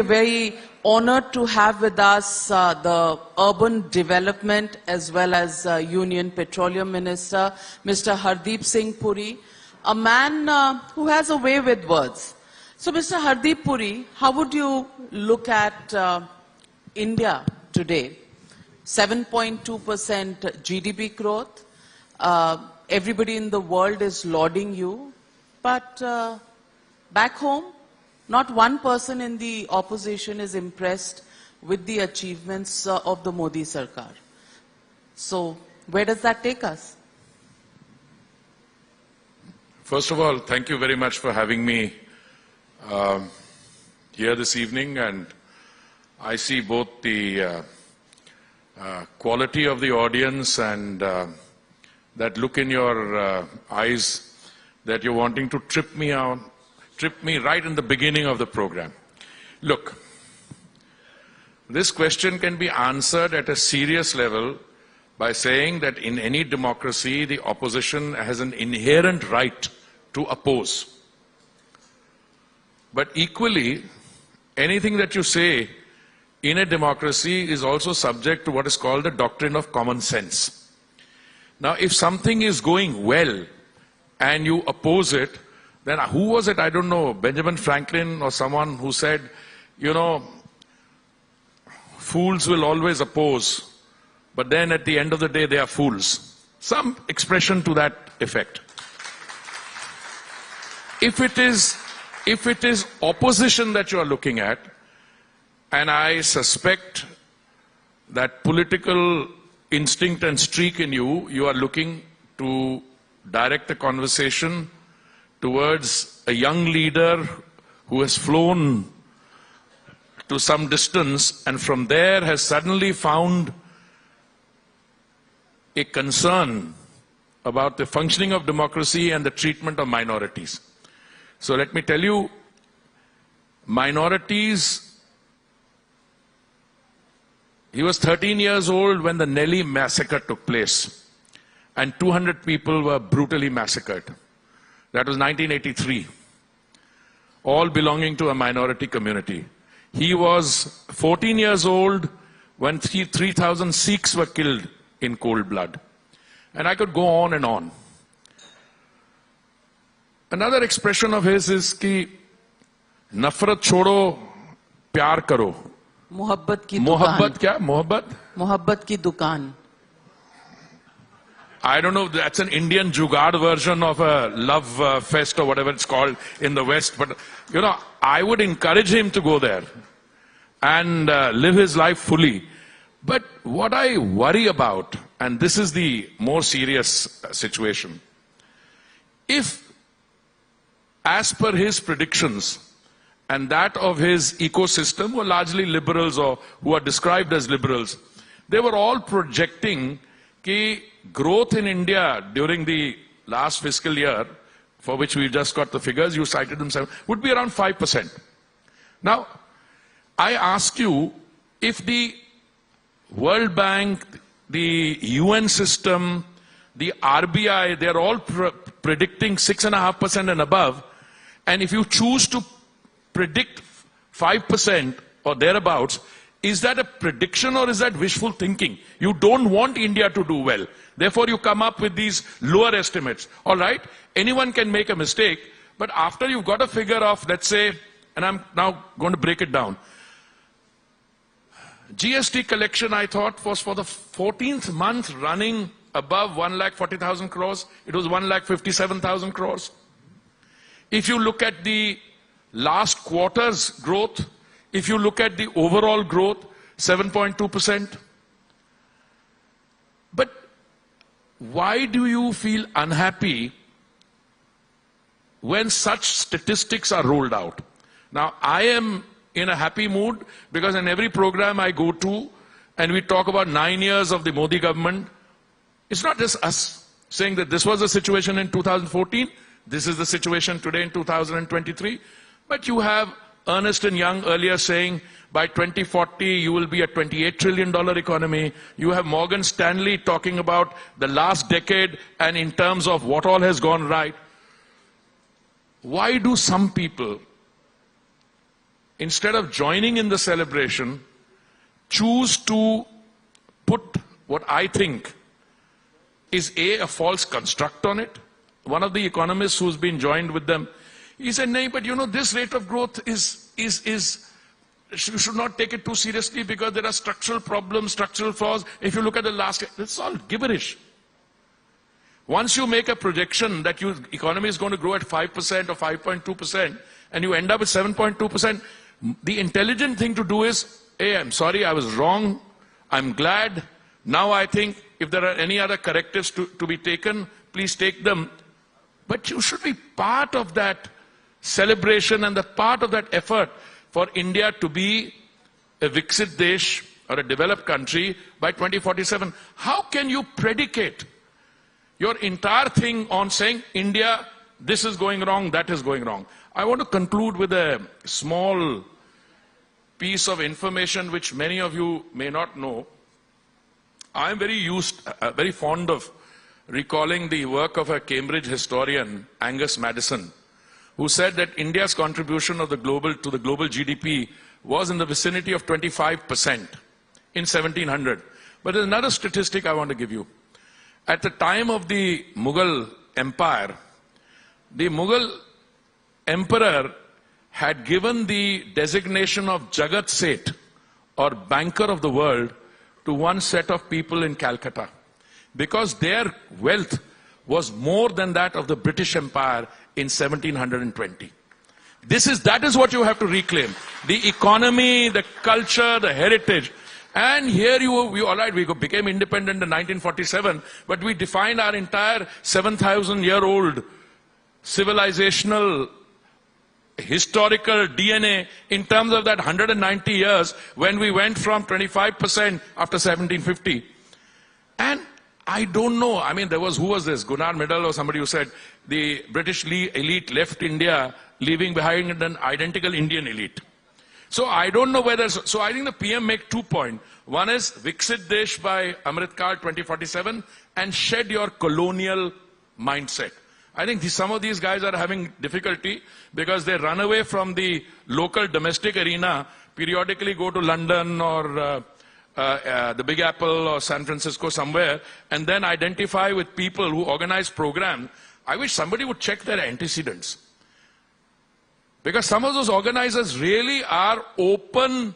Very honored to have with us the Urban Development as well as Union Petroleum Minister, Mr. Hardeep Singh Puri, a man who has a way with words. So, Mr. Hardeep Puri, how would you look at India today? 7.2% GDP growth. Everybody in the world is lauding you, but back home, not one person in the opposition is impressed with the achievements of the Modi Sarkar. So, where does that take us? First of all, thank you very much for having me here this evening, and I see both the quality of the audience and that look in your eyes that you're wanting to trip me right in the beginning of the program. Look, this question can be answered at a serious level by saying that in any democracy, the opposition has an inherent right to oppose. But equally, anything that you say in a democracy is also subject to what is called the doctrine of common sense. Now, if something is going well and you oppose it, then who was it? I don't know, Benjamin Franklin or someone who said, you know, fools will always oppose, but then at the end of the day they are fools. Some expression to that effect. If it is opposition that you are looking at, and I suspect that political instinct and streak in you, you are looking to direct the conversation towards a young leader who has flown to some distance and from there has suddenly found a concern about the functioning of democracy and the treatment of minorities. So let me tell you, minorities, he was 13 years old when the Nelly massacre took place and 200 people were brutally massacred. That was 1983, all belonging to a minority community. He was 14 years old when 3,000 Sikhs were killed in cold blood. And I could go on and on. Another expression of his is ki nafrat chodo, pyar karo. Mohabbat ki dukaan. Mohabbat kya? Mohabbat? Mohabbat ki dukaan. I don't know, that's an Indian Jugaad version of a love fest or whatever it's called in the West. But, you know, I would encourage him to go there and live his life fully. But what I worry about, and this is the more serious situation, if, as per his predictions and that of his ecosystem, who are largely liberals or who are described as liberals, they were all projecting that growth in India during the last fiscal year, for which we just got the figures, you cited them, would be around 5%. Now, I ask you, if the World Bank, the UN system, the RBI, they're all predicting 6.5% and above, and if you choose to predict 5% or thereabouts, is that a prediction or is that wishful thinking? You don't want India to do well. Therefore, you come up with these lower estimates. All right, anyone can make a mistake, but after you've got a figure of, let's say, and I'm now going to break it down. GST collection, I thought, was for the 14th month running above 1,40,000 crores. It was 1,57,000 crores. If you look at the last quarter's growth, if you look at the overall growth, 7.2%. But why do you feel unhappy when such statistics are rolled out? Now, I am in a happy mood because in every program I go to and we talk about 9 years of the Modi government, it's not just us saying that this was the situation in 2014, this is the situation today in 2023, but you have Ernst & Young earlier saying by 2040 you will be a $28 trillion economy. You have Morgan Stanley talking about the last decade and in terms of what all has gone right. Why do some people instead of joining in the celebration, choose to put what I think is a false construct on it. One of the economists who's been joined with them, he said, "No, but you know, this rate of growth is you should not take it too seriously because there are structural problems, structural flaws. If you look at the last, it's all gibberish. Once you make a projection that your economy is going to grow at 5% or 5.2%, and you end up with 7.2%, the intelligent thing to do is, hey, I'm sorry, I was wrong. I'm glad. Now I think if there are any other correctives to be taken, please take them. But you should be part of that celebration and the part of that effort for India to be a Viksit Desh or a developed country by 2047. How can you predicate your entire thing on saying, India, this is going wrong, that is going wrong? I want to conclude with a small piece of information which many of you may not know. I'm very fond of recalling the work of a Cambridge historian, Angus Maddison, who said that India's contribution to the global GDP was in the vicinity of 25% in 1700. But there's another statistic I want to give you. At the time of the Mughal Empire, the Mughal emperor had given the designation of Jagat Seth, or banker of the world, to one set of people in Calcutta, because their wealth was more than that of the British Empire in 1720. That is what you have to reclaim. The economy, the culture, the heritage. And here all right, we became independent in 1947, but we defined our entire 7,000-year-old civilizational, historical DNA in terms of that 190 years when we went from 25% after 1750. And I don't know, I mean, who was this? Gunnar Myrdal or somebody who said the British elite left India, leaving behind an identical Indian elite. So I don't know whether, so I think the PM make 2 points. One is Viksit Desh by Amrit Kaal 2047 and shed your colonial mindset. I think some of these guys are having difficulty because they run away from the local domestic arena, periodically go to London or the Big Apple or San Francisco somewhere, and then identify with people who organize programs. I wish somebody would check their antecedents. Because some of those organizers really are open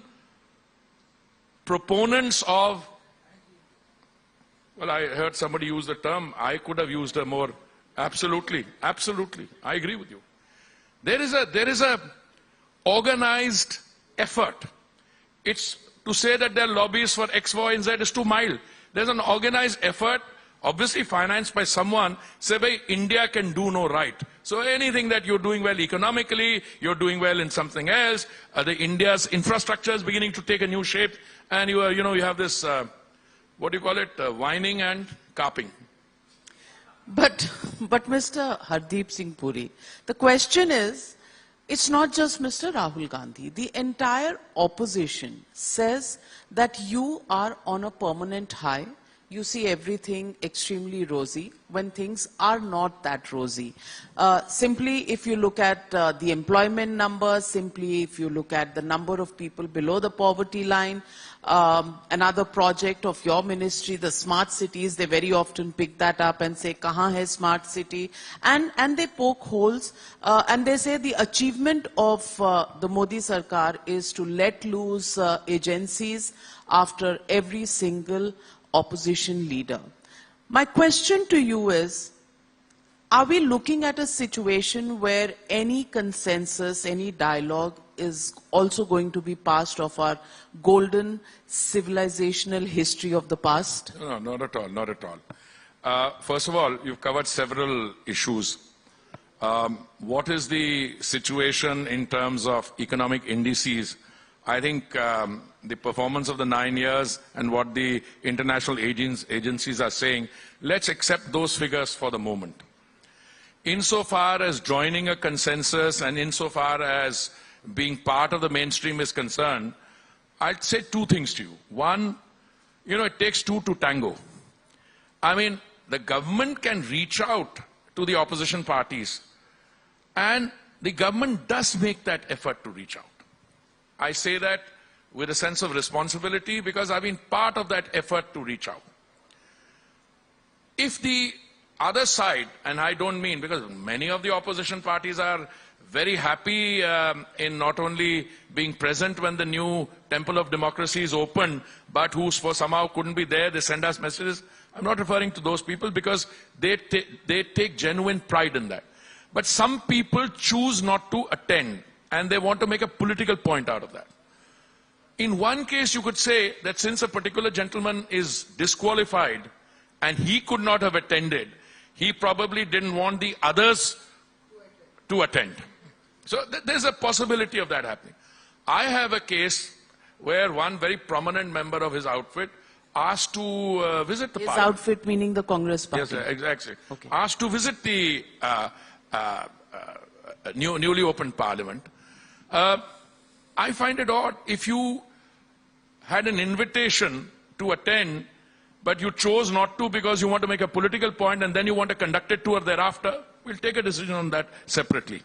proponents of, well, I heard somebody use the term, I could have used a more, absolutely, I agree with you. There is a organized effort. It's to say that there are lobbies for X, Y, and Z is too mild. There's an organized effort, obviously financed by someone, say, "Bhai, India can do no right." So anything that you're doing well economically, you're doing well in something else, India's infrastructure is beginning to take a new shape, and you have this, what do you call it, whining and carping. But Mr. Hardeep Singh Puri, the question is, it's not just Mr. Rahul Gandhi. The entire opposition says that you are on a permanent high. You see everything extremely rosy when things are not that rosy. Simply, if you look at the employment numbers, simply if you look at the number of people below the poverty line, another project of your ministry, the smart cities, they very often pick that up and say, "Kahan hai smart city?" And they poke holes and they say the achievement of the Modi Sarkar is to let loose agencies after every single opposition leader. My question to you is, are we looking at a situation where any consensus, any dialogue is also going to be passed of our golden civilizational history of the past? No, not at all, not at all. First of all, you've covered several issues. What is the situation in terms of economic indices? I think the performance of the 9 years and what the international agencies are saying, let's accept those figures for the moment. Insofar as joining a consensus and insofar as being part of the mainstream is concerned, I'd say 2 things to you. One, it takes 2 to tango. I mean, the government can reach out to the opposition parties, and the government does make that effort to reach out. I say that with a sense of responsibility because I've been part of that effort to reach out. If the other side, and I don't mean, because many of the opposition parties are very happy in not only being present when the new Temple of Democracy is opened, but who for somehow couldn't be there, they send us messages. I'm not referring to those people because they take genuine pride in that. But some people choose not to attend and they want to make a political point out of that. In one case, you could say that since a particular gentleman is disqualified and he could not have attended, he probably didn't want the others to attend. So there's a possibility of that happening. I have a case where one very prominent member of his outfit asked to visit the parliament. His outfit meaning the Congress party. Yes, exactly. Okay. Asked to visit the newly opened parliament. I find it odd if you had an invitation to attend, but you chose not to because you want to make a political point and then you want a conducted tour thereafter. We'll take a decision on that separately.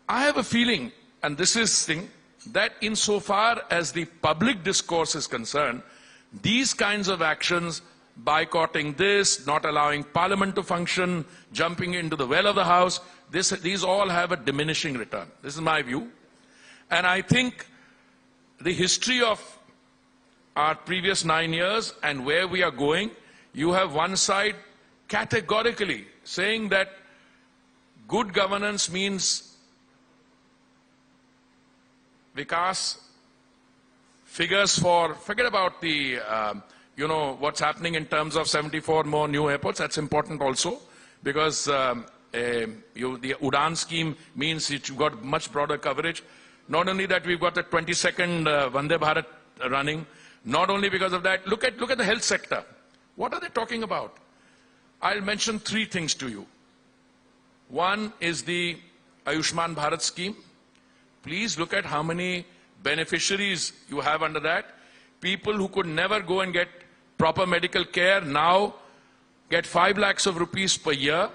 I have a feeling, and this is thing, that insofar as the public discourse is concerned, these kinds of actions, boycotting this, not allowing parliament to function, jumping into the well of the house, these all have a diminishing return. This is my view. And I think the history of our previous 9 years and where we are going, you have one side categorically saying that good governance means Vikas, figures for, forget about the, what's happening in terms of 74 more new airports. That's important also because the Udan scheme means that you've got much broader coverage. Not only that, we've got the 22nd Vande Bharat running. Not only because of that, look at the health sector. What are they talking about? I'll mention 3 things to you. One is the Ayushman Bharat scheme. Please look at how many beneficiaries you have under that. People who could never go and get proper medical care now get 5 lakhs of rupees per year,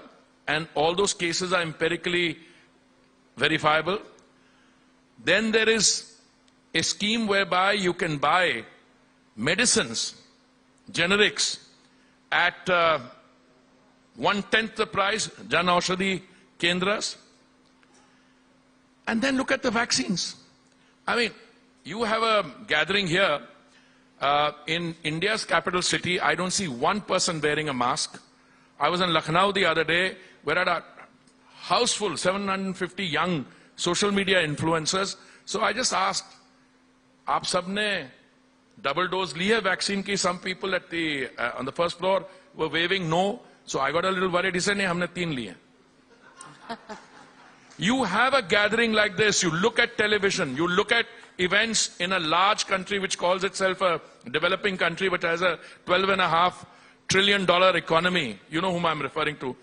and all those cases are empirically verifiable. Then there is a scheme whereby you can buy medicines, generics, at 1/10 the price, Jan Aushadhi Kendras. And then look at the vaccines. I mean, you have a gathering here in India's capital city. I don't see one person wearing a mask. I was in Lucknow the other day, where I had a house full, 750 young social media influencers. So I just asked, aap sabne double dose liye vaccine ki? Some people at the on the first floor were waving no. So I got a little worried. He said, nahi, humne 3 liye. You have a gathering like this, you look at television, you look at events in a large country which calls itself a developing country but has a $12.5 trillion economy. You know whom I'm referring to.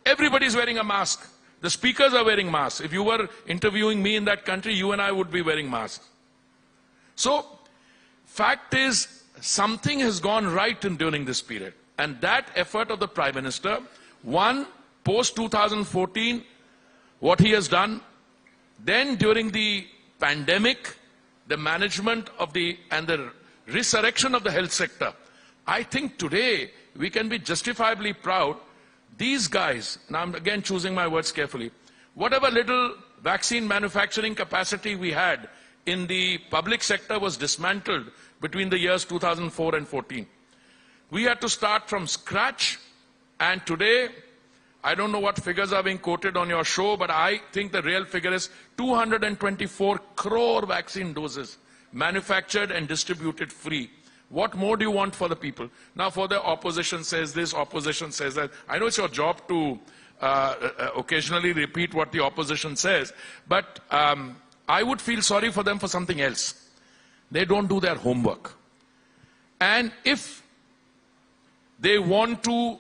Everybody's wearing a mask. The speakers are wearing masks. If you were interviewing me in that country, you and I would be wearing masks. So, fact is, something has gone right during this period. And that effort of the Prime Minister, one, post 2014, what he has done, then during the pandemic, the management of and the resurrection of the health sector. I think today we can be justifiably proud. These guys, and I'm again choosing my words carefully, whatever little vaccine manufacturing capacity we had in the public sector was dismantled between the years 2004 and 14. We had to start from scratch, and today, I don't know what figures are being quoted on your show, but I think the real figure is 224 crore vaccine doses manufactured and distributed free. What more do you want for the people? Now, for the opposition says this, opposition says that. I know it's your job to occasionally repeat what the opposition says, but I would feel sorry for them for something else. They don't do their homework. And if they want to,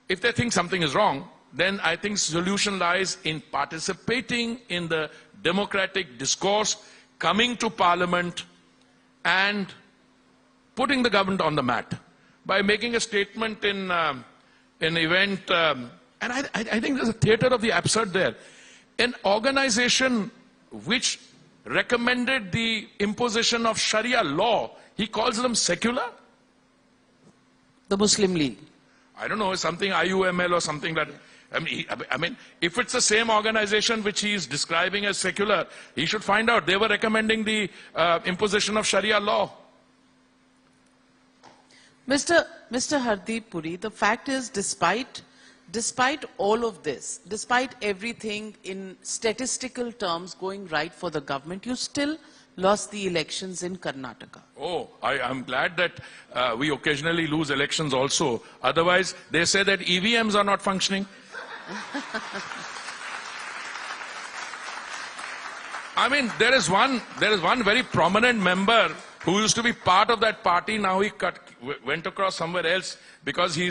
if they think something is wrong, then I think solution lies in participating in the democratic discourse, coming to parliament and putting the government on the mat by making a statement in an event. And I think there's a theater of the absurd there. An organization which recommended the imposition of Sharia law, he calls them secular? The Muslim League. I don't know, something IUML or something like that. I mean, if it's the same organization which he is describing as secular, he should find out. They were recommending the imposition of Sharia law. Mr. Hardeep Puri, the fact is, despite all of this, despite everything in statistical terms going right for the government, you still lost the elections in Karnataka. Oh, I'm glad that we occasionally lose elections also. Otherwise, they say that EVMs are not functioning. I mean, there is one very prominent member who used to be part of that party. Now he went across somewhere else because he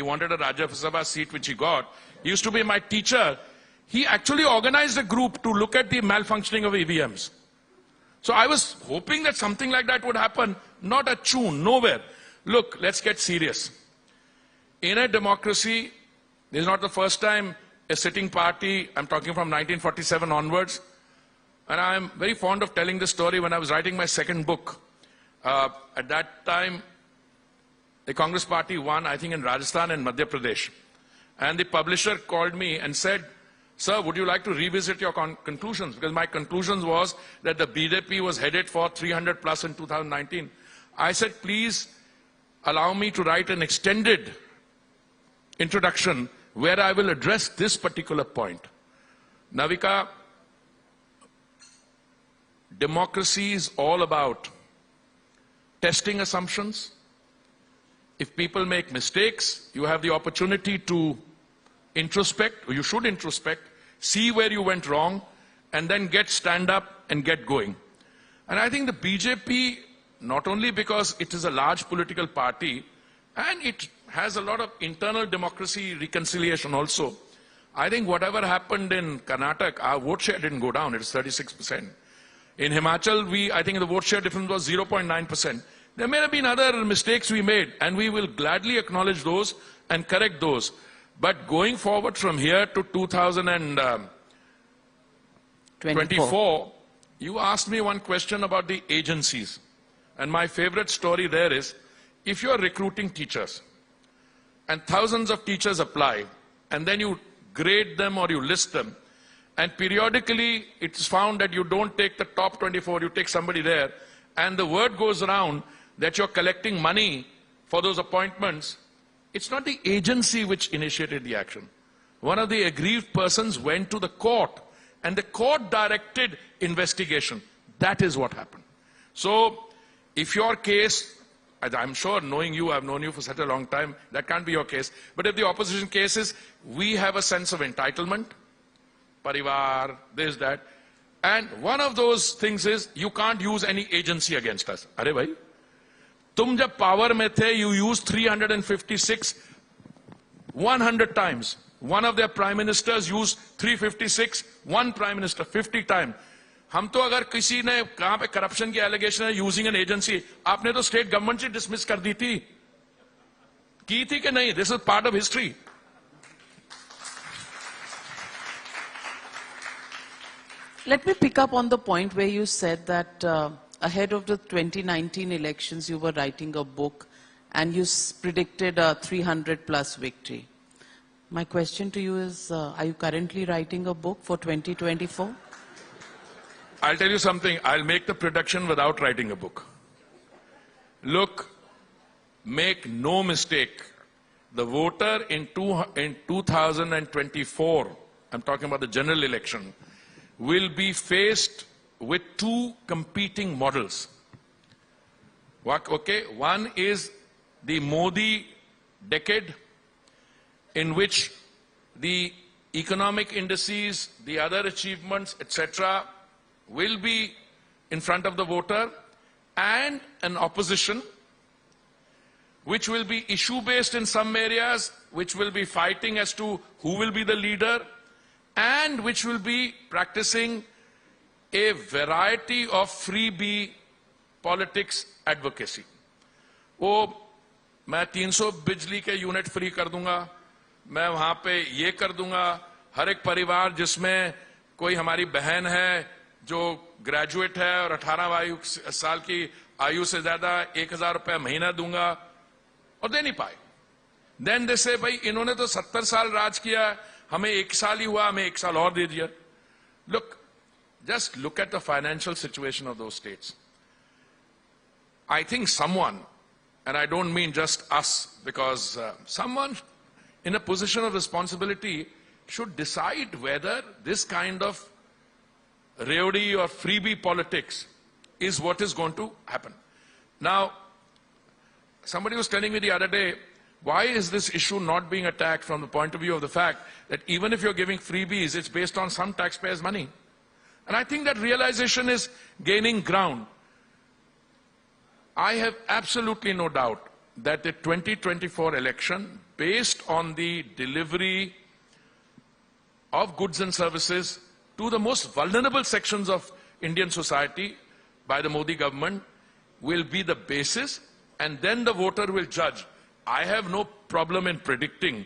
wanted a Rajya Sabha seat, which he got. He used to be my teacher. He actually organized a group to look at the malfunctioning of EVMs. So I was hoping that something like that would happen. Not a tune, nowhere. Look, let's get serious. In a democracy, this is not the first time a sitting party, I'm talking from 1947 onwards, and I'm very fond of telling this story. When I was writing my second book, at that time, the Congress party won, I think, in Rajasthan and Madhya Pradesh. And the publisher called me and said, "Sir, would you like to revisit your conclusions?" Because my conclusions was that the BJP was headed for 300 plus in 2019. I said, "Please allow me to write an extended introduction where I will address this particular point." Navika, democracy is all about testing assumptions. If people make mistakes, you have the opportunity to introspect, or you should introspect, see where you went wrong, and then stand up and get going. And I think the BJP, not only because it is a large political party, and it has a lot of internal democracy reconciliation also, I think whatever happened in Karnataka, our vote share didn't go down, it's 36%. In Himachal, I think the vote share difference was 0.9%. There may have been other mistakes we made, and we will gladly acknowledge those and correct those. But going forward from here to 2024, you asked me one question about the agencies. And my favorite story there is, if you are recruiting teachers, and thousands of teachers apply, and then you grade them or you list them, and periodically it's found that you don't take the top 24, you take somebody there, and the word goes around that you're collecting money for those appointments, it's not the agency which initiated the action. One of the aggrieved persons went to the court, and the court directed investigation. That is what happened. So, if your case, I'm sure knowing you, I've known you for such a long time, that can't be your case. But if the opposition case is, we have a sense of entitlement, parivar, this, that, and one of those things is, you can't use any agency against us. Arey bhai, tum jab power mein the, you used 356 100 times. One of their prime ministers used 356, one prime minister 50 times. हम तो अगर किसी ने कहां पे corruption की allegation है using an agency, आपने तो स्टेट गवर्नमेंट से डिसमिस कर दी थी, की थी कि नहीं? This is part of history. Let me pick up on the point where you said that ahead of the 2019 elections, you were writing a book and you predicted a 300 plus victory. My question to you is, are you currently writing a book for 2024? I'll tell you something. I'll make the prediction without writing a book. Look, make no mistake. The voter in 2024, I'm talking about the general election, will be faced with two competing models. Okay, one is the Modi decade, in which the economic indices, the other achievements, etc., will be in front of the voter, and an opposition which will be issue-based in some areas, which will be fighting as to who will be the leader, and which will be practicing a variety of freebie politics advocacy. वो मैं 300 बिजली के unit free कर दूंगा, मैं वहां पे ये कर दूंगा, हर एक परिवार जिसमें कोई हमारी बहन है जो ग्रेजुएट है और 18 साल की आयु से ज्यादा 1000 रुपया महीना दूंगा, और दे नहीं पाए. देन दे से भाई इन्होंने तो 70 साल राज किया, हमें 1 साल ही हुआ, हमें 1 साल और दे दिया. Look, just look at the financial situation of those states. I think someone, and I don't mean just us, because someone in a position of responsibility should decide whether this kind of rowdy or freebie politics is what is going to happen. Now, somebody was telling me the other day, why is this issue not being attacked from the point of view of the fact that even if you're giving freebies, it's based on some taxpayers' money? And I think that realization is gaining ground. I have absolutely no doubt that the 2024 election, based on the delivery of goods and services to the most vulnerable sections of Indian society by the Modi government, will be the basis, and then the voter will judge. I have no problem in predicting.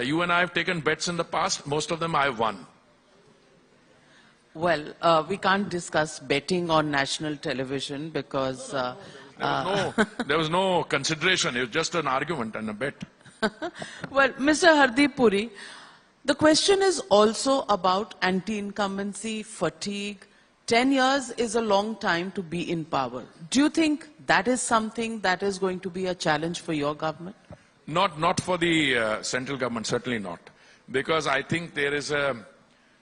You and I have taken bets in the past. Most of them I have won. Well, we can't discuss betting on national television because... There was no consideration. It was just an argument and a bet. Well, Mr. Hardeep Puri, the question is also about anti-incumbency, fatigue. 10 years is a long time to be in power. Do you think that is something that is going to be a challenge for your government? Not for the central government, certainly not. Because I think there is a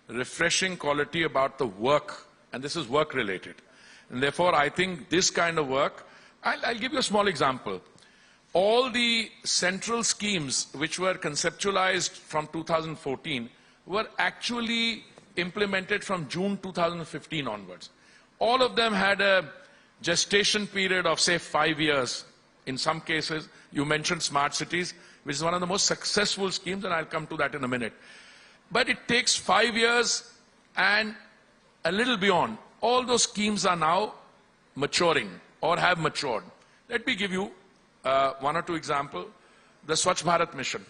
refreshing quality about the work, and this is work related. And therefore, I think this kind of work, I'll give you a small example. All the central schemes which were conceptualized from 2014 were actually implemented from June 2015 onwards. All of them had a gestation period of, say, 5 years. In some cases, you mentioned smart cities, which is one of the most successful schemes, and I'll come to that in a minute. But it takes 5 years and a little beyond. All those schemes are now maturing or have matured. Let me give you one or two examples. The Swachh Bharat Mission,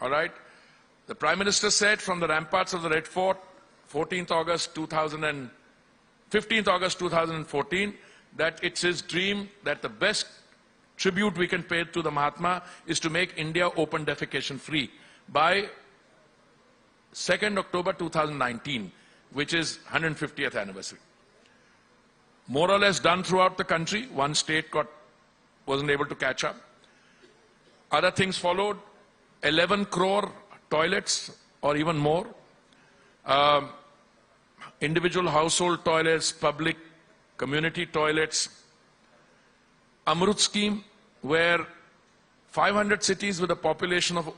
all right? The Prime Minister said from the ramparts of the Red Fort, 15th August 2014, that it's his dream that the best tribute we can pay to the Mahatma is to make India open defecation free by 2nd October 2019, which is 150th anniversary. More or less done throughout the country. One state wasn't able to catch up. Other things followed. 11 crore toilets or even more. Individual household toilets, public community toilets. Amrut scheme, where 500 cities with a population of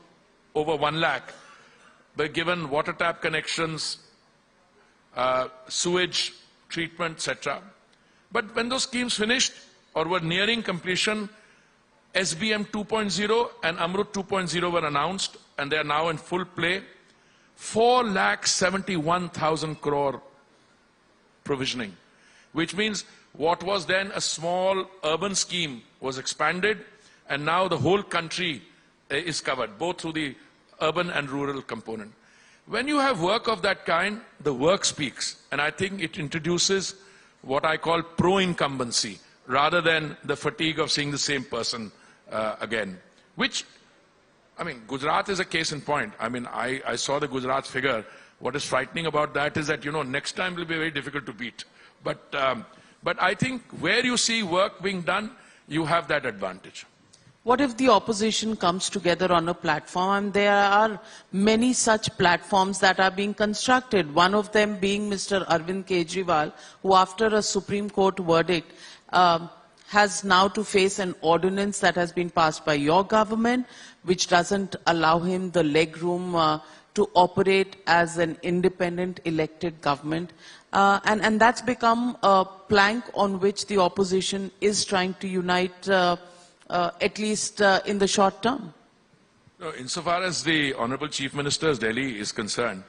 over 1 lakh were given water tap connections, sewage treatment, etc. But when those schemes finished or were nearing completion, SBM 2.0 and Amrut 2.0 were announced, and they are now in full play. 4,71,000 crore provisioning, which means what was then a small urban scheme was expanded, and now the whole country is covered, both through the urban and rural component. When you have work of that kind, the work speaks, and I think it introduces what I call pro-incumbency, rather than the fatigue of seeing the same person again. Which, I mean, Gujarat is a case in point. I mean, I saw the Gujarat figure. What is frightening about that is that, you know, next time will be very difficult to beat. But I think where you see work being done, you have that advantage. What if the opposition comes together on a platform? And there are many such platforms that are being constructed. One of them being Mr. Arvind Kejriwal, who after a Supreme Court verdict has now to face an ordinance that has been passed by your government, which doesn't allow him the leg room to operate as an independent elected government. And that's become a plank on which the opposition is trying to unite, at least in the short term. No, insofar as the Honorable Chief Minister's Delhi is concerned,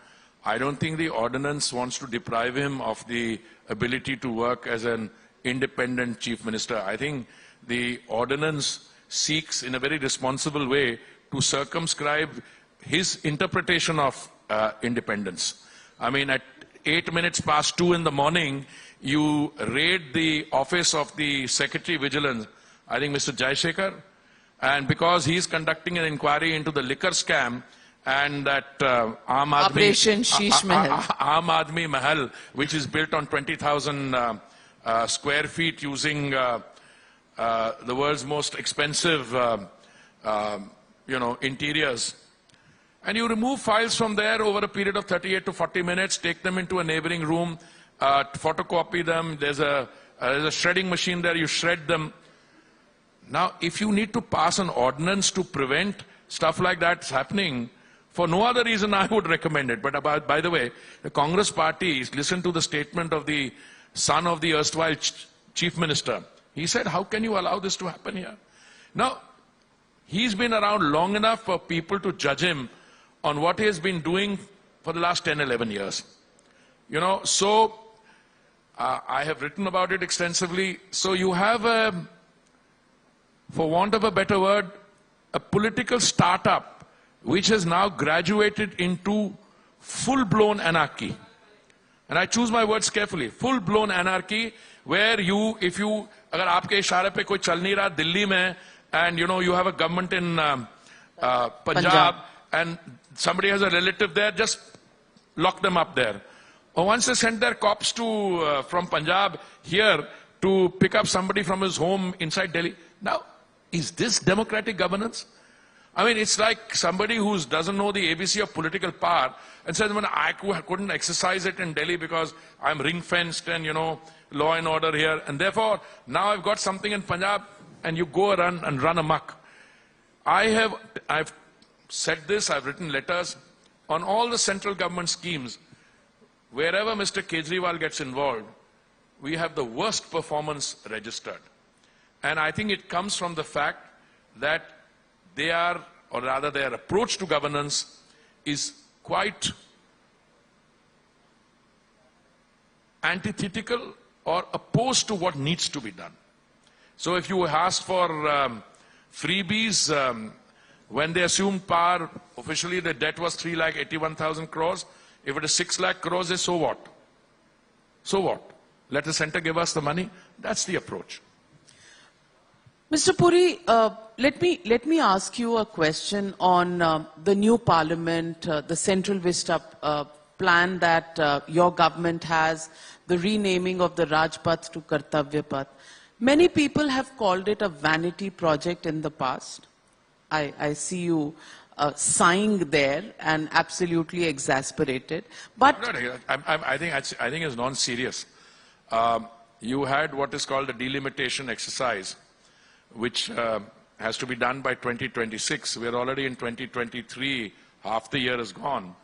I don't think the ordinance wants to deprive him of the ability to work as an independent Chief Minister. I think the ordinance seeks in a very responsible way to circumscribe his interpretation of independence. I mean, at 8 minutes past 2 in the morning, you raid the office of the Secretary Vigilance, I think Mr. Jaishankar, and because he's conducting an inquiry into the liquor scam and that Aam Aadmi, Operation Sheesh Mahal. Aam Aadmi Mahal, which is built on 20,000 square feet using the world's most expensive, interiors. And you remove files from there over a period of 38 to 40 minutes, take them into a neighboring room, photocopy them. There's a shredding machine there, you shred them. Now, if you need to pass an ordinance to prevent stuff like that happening, for no other reason I would recommend it. But by the way, the Congress party, listen to the statement of the son of the erstwhile chief minister. He said, how can you allow this to happen here? Now, he's been around long enough for people to judge him on what he has been doing for the last 10, 11 years. So I have written about it extensively. So you have for want of a better word, a political startup which has now graduated into full-blown anarchy. And I choose my words carefully. Full-blown anarchy, where if you, agar aapke ishare pe koi chal nahi raha Delhi mein, and you have a government in Punjab, and somebody has a relative there, just lock them up there. Or once they send their cops from Punjab here to pick up somebody from his home inside Delhi. Now, is this democratic governance? I mean, it's like somebody who doesn't know the ABC of political power and says, I couldn't exercise it in Delhi because I'm ring-fenced and, law and order here. And therefore, now I've got something in Punjab and you go and run amok. I've said this, I've written letters on all the central government schemes. Wherever Mr. Kejriwal gets involved, we have the worst performance registered. And I think it comes from the fact that their approach to governance is quite antithetical or opposed to what needs to be done. So if you ask for freebies, when they assumed power, officially the debt was 3,81,000 crores. If it is 6 lakh crores, so what? So what? Let the center give us the money. That's the approach. Mr. Puri, let me ask you a question on the new parliament, the Central Vista plan that your government has, the renaming of the Rajpath to Kartavya Path. Many people have called it a vanity project in the past. I see you sighing there and absolutely exasperated. But I think it's non-serious. You had what is called a delimitation exercise, which has to be done by 2026. We're already in 2023. Half the year is gone.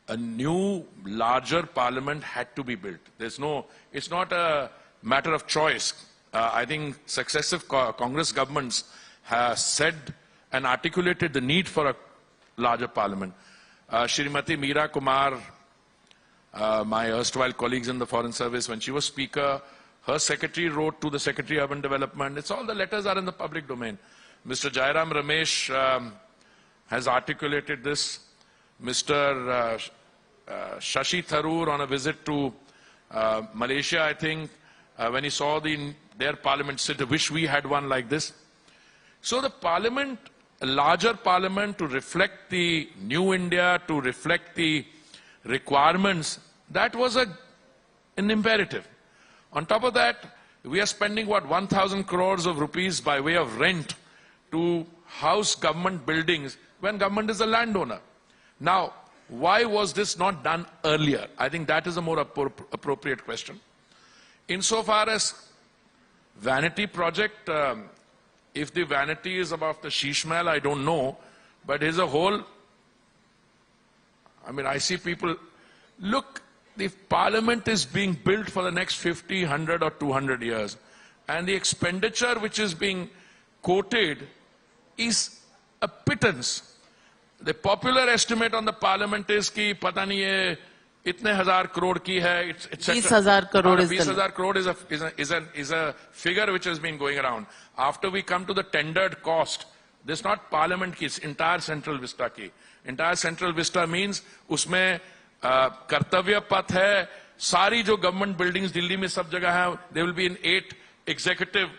A new, larger parliament had to be built. It's not a matter of choice. I think successive Congress governments have said and articulated the need for a larger parliament. Shrimati Meera Kumar, my erstwhile colleagues in the Foreign Service, when she was Speaker, her secretary wrote to the Secretary of Urban Development. All the letters are in the public domain. Mr. Jairam Ramesh has articulated this. Mr. Shashi Tharoor on a visit to Malaysia, I think, when he saw their parliament, said, I wish we had one like this. So the parliament, a larger parliament to reflect the new India, to reflect the requirements, that was an imperative. On top of that, we are spending, 1,000 crores of rupees by way of rent to house government buildings when government is a landowner. Now, why was this not done earlier? I think that is a more appropriate question. Insofar as vanity project, if the vanity is about the Sheesh Mahal, I don't know. But as a whole, I see people, look, the parliament is being built for the next 50, 100 or 200 years. And the expenditure which is being quoted is a pittance. The popular estimate on the parliament is ki pata nahi ye itne hazar crore ki hai, etc. 20,000 crore is 20,000 crore is a figure which has been going around. After we come to the tendered cost, this is not parliament ki, it's entire Central Vista ki. Entire Central Vista means usme Kartavya Path hai, सारी जो government buildings Delhi में सब जगह है, they will be in 8 executive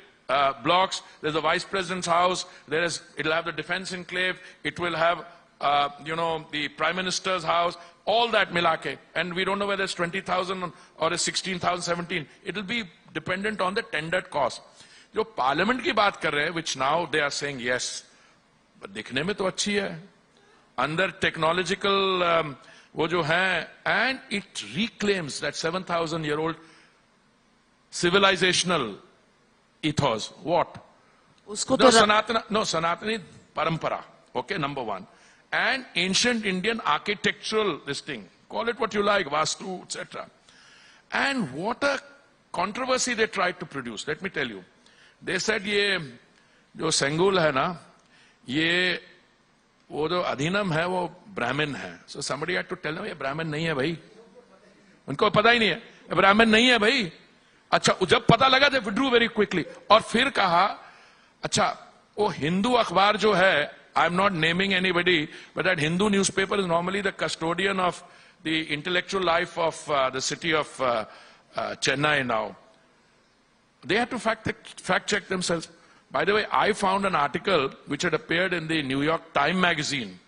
blocks. There's a vice president's house. It'll have the defense enclave. It will have, the prime minister's house. All that milake. And we don't know whether it's 20,000 or it's 16,000, 17. It'll be dependent on the tendered cost. जो parliament की बात कर रहे हैं, which now they are saying yes, but दिखने में तो अच्छी है. Under technological वो जो है, and it reclaims that 7,000-year-old civilizational ethos. What? उसको No, तो Sanatani parampara. Okay, number one. And ancient Indian architectural, this thing. Call it what you like, Vastu, etc. And what a controversy they tried to produce. Let me tell you. They said, ये जो Sengul है ना, ये वो जो Adhinam है, वो Brahmin है. So somebody had to tell them, ये Brahmin नहीं है भाई. उनको पता ही नहीं है. ये Brahmin नहीं है भाई. अच्छा, जब पता लगा they withdrew very quickly. और फिर कहा, अच्छा, वो हिंदू अखबार जो है, I'm not naming anybody, but that Hindu newspaper is normally the custodian of the intellectual life of the city of Chennai now. They had to fact check themselves. By the way, I found an article which had appeared in the New York Times magazine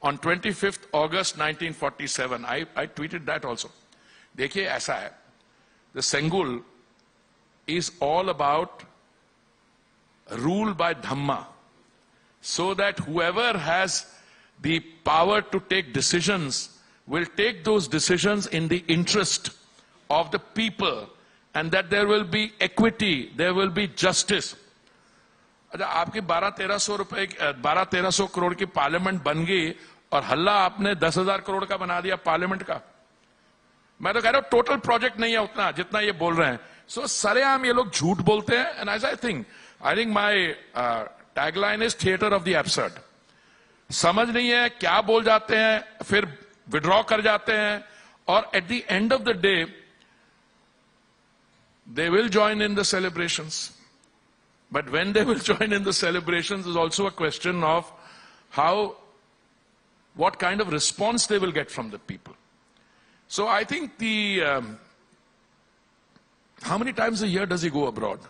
on 25th August 1947. I tweeted that also. देखिए ऐसा है, the Sengul is all about rule by Dhamma, so that whoever has the power to take decisions will take those decisions in the interest of the people, and that there will be equity, there will be justice. अच्छा, आपकी 12-1300 करोड़ की parliament बन गई और हल्ला आपने 10,000 करोड़ का बना दिया पार्लियामेंट का. मैं तो कह रहा हूं टोटल प्रोजेक्ट नहीं है उतना जितना ये बोल रहे हैं. सो सरेआम ये लोग झूठ बोलते हैं. And as I think my tagline is theatre of the absurd. समझ नहीं है क्या बोल जाते हैं, फिर विड्रॉ कर जाते हैं, और at the end of the day they will join in the celebrations. But when they will join in the celebrations is also a question of what kind of response they will get from the people. So I think how many times a year does he go abroad?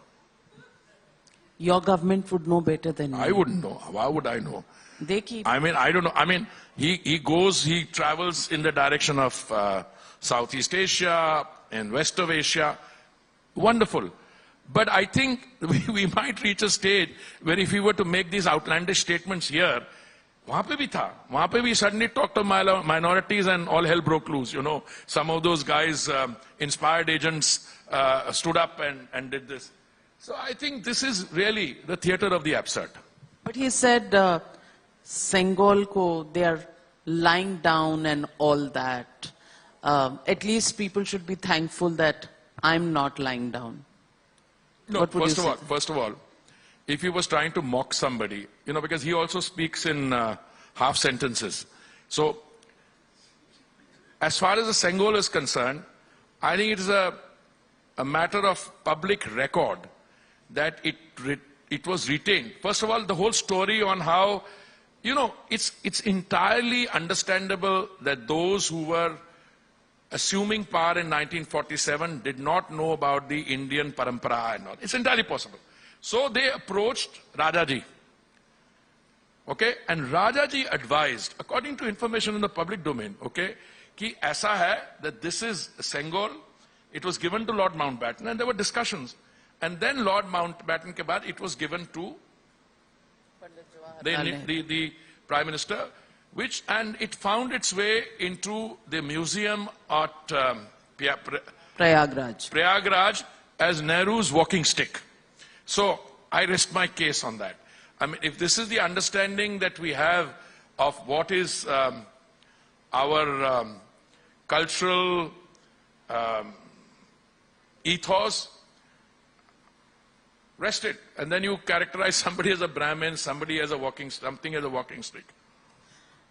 your government would know better than you. I wouldn't know. How would I know? They keep. I mean, I don't know. I mean, he travels in the direction of Southeast Asia and West of Asia. Wonderful. But I think we might reach a stage where if we were to make these outlandish statements here, वहां पे भी था, वहां पे भी suddenly talked to minorities and all hell broke loose. You know, some of those guys, inspired agents, stood up and did this. So I think this is really the theater of the absurd. But he said, Sengol ko, they are lying down and all that. At least people should be thankful that I'm not lying down. No, first of all, if he was trying to mock somebody, you know, because he also speaks in half sentences. So, as far as the Sengol is concerned, I think it is a matter of public record that it was retained. First of all, the whole story on how, you know, it's entirely understandable that those who were assuming power in 1947 did not know about the Indian parampara and all. It's entirely possible. So they approached Rajaji. Okay? And Rajaji advised, according to information in the public domain, okay, ki aisa hai that this is Sengol. It was given to Lord Mountbatten and there were discussions. And then Lord Mountbatten ke baad, it was given to the Prime Minister, and it found its way into the museum at Prayagraj as Nehru's walking stick. So I rest my case on that. I mean, if this is the understanding that we have of what is our cultural ethos, rest it. And then you characterize somebody as a Brahmin, something as a walking stick.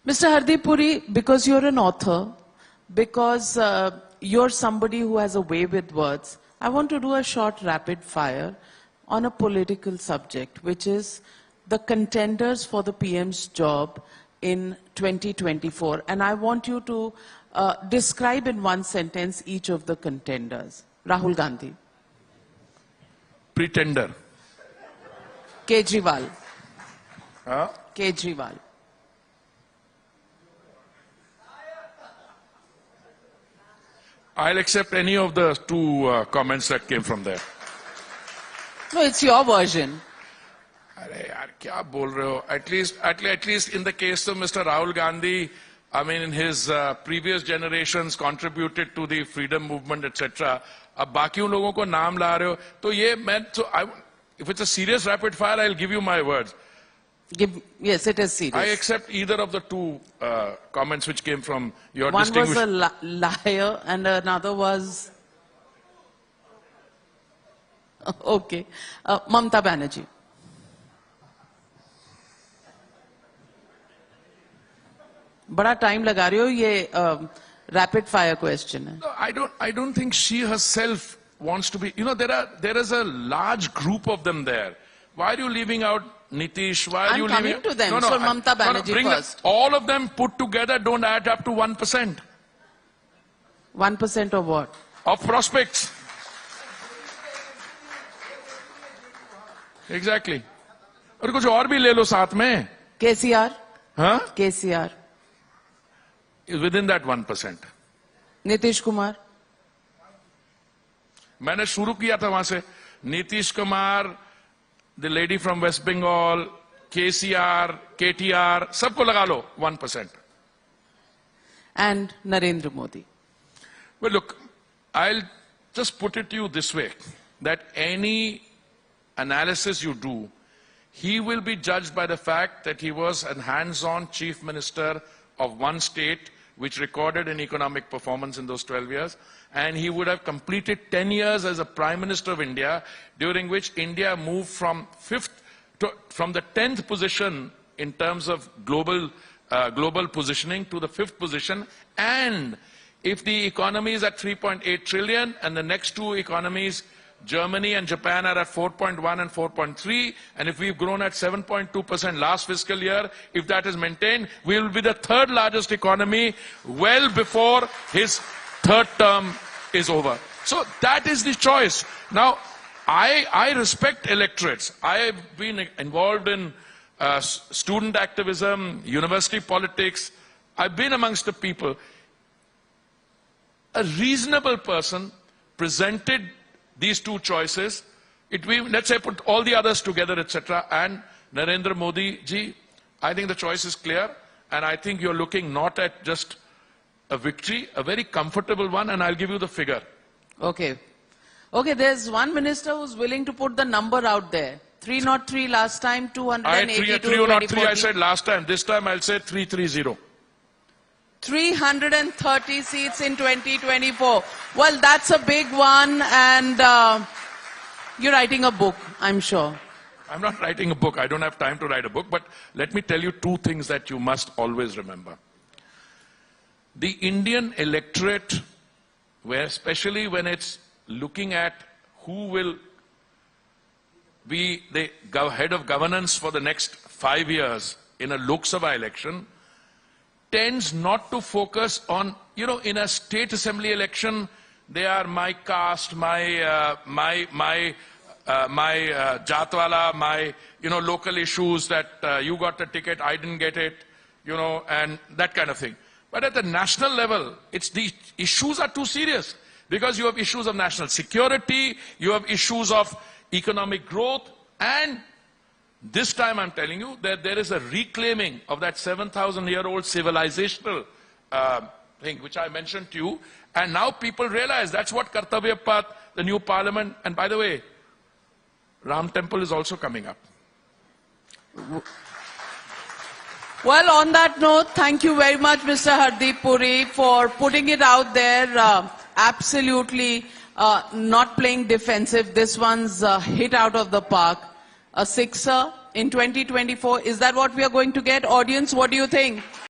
Mr. Hardeep Puri, because you're an author, because you're somebody who has a way with words, I want to do a short rapid fire on a political subject, which is the contenders for the PM's job in 2024. And I want you to Describe in one sentence each of the contenders. Rahul Gandhi. Pretender. Kejriwal. Huh? Kejriwal. I'll accept any of the two comments that came from there. No, it's your version. अरे यार क्या बोल रहे हो? At least in the case of Mr. Rahul Gandhi, I mean, in his previous generations contributed to the freedom movement, etc. अब बाकियों लोगों को नाम ला रहे हो, तो ये मैं if it's a serious rapid fire, I'll give you my words. Yes, it is serious. I accept either of the two comments which came from your One distinguished... was a liar and another was... Okay. Mamata Banerjee. बड़ा time लगा रहे हो ये rapid fire question है. No, I don't think she herself wants to be, there is a large group of them there. Why are you leaving out Nitish? Why are I'm you coming leaving... to them. So Mamata Banerjee bring first. All of them put together don't add up to 1%. 1% of what? Of prospects. Exactly. और कुछ और भी ले लो साथ में. KCR? Huh? KCR. Is within that 1%. Nitish Kumar? मैंने शुरू किया था वहां से. Nitish Kumar, the lady from West Bengal, KCR, KTR, सबको लगा लो 1%. And Narendra Modi. Well, look, I'll just put it to you this way, that any analysis you do, he will be judged by the fact that he was a hands-on chief minister of one state which recorded an economic performance in those 12 years, and he would have completed 10 years as a Prime Minister of India, during which India moved from the 10th position in terms of global positioning to the 5th position. And if the economy is at 3.8 trillion and the next two economies, Germany and Japan, are at 4.1 and 4.3, and if we've grown at 7.2% last fiscal year, if that is maintained, we will be the third largest economy well before his third term is over. So that is the choice. Now, I respect electorates. I have been involved in student activism, university politics. I've been amongst the people. A reasonable person presented these two choices. Let's say put all the others together, etc. And Narendra Modi ji, I think the choice is clear. And I think you're looking not at just a victory, a very comfortable one, and I'll give you the figure. Okay. Okay, there's one minister who's willing to put the number out there. 303 last time, 282. 303 I said last time. This time I'll say 330. 330 seats in 2024. Well, that's a big one, and you're writing a book, I'm sure. I'm not writing a book. I don't have time to write a book, but let me tell you two things that you must always remember. The Indian electorate, especially when it's looking at who will be the head of governance for the next 5 years in a Lok Sabha election, tends not to focus on, in a state assembly election, they are my caste, my Jatwala, my, local issues that you got the ticket, I didn't get it, and that kind of thing. But at the national level, the issues are too serious, because you have issues of national security, you have issues of economic growth, and this time I'm telling you that there is a reclaiming of that 7,000-year-old civilizational thing which I mentioned to you, and now people realize that's what Kartavya Path, the new parliament, and by the way, Ram Temple is also coming up. Well, on that note, thank you very much, Mr. Hardeep Puri, for putting it out there. Absolutely not playing defensive. This one's hit out of the park. A sixer in 2024. Is that what we are going to get? Audience, what do you think?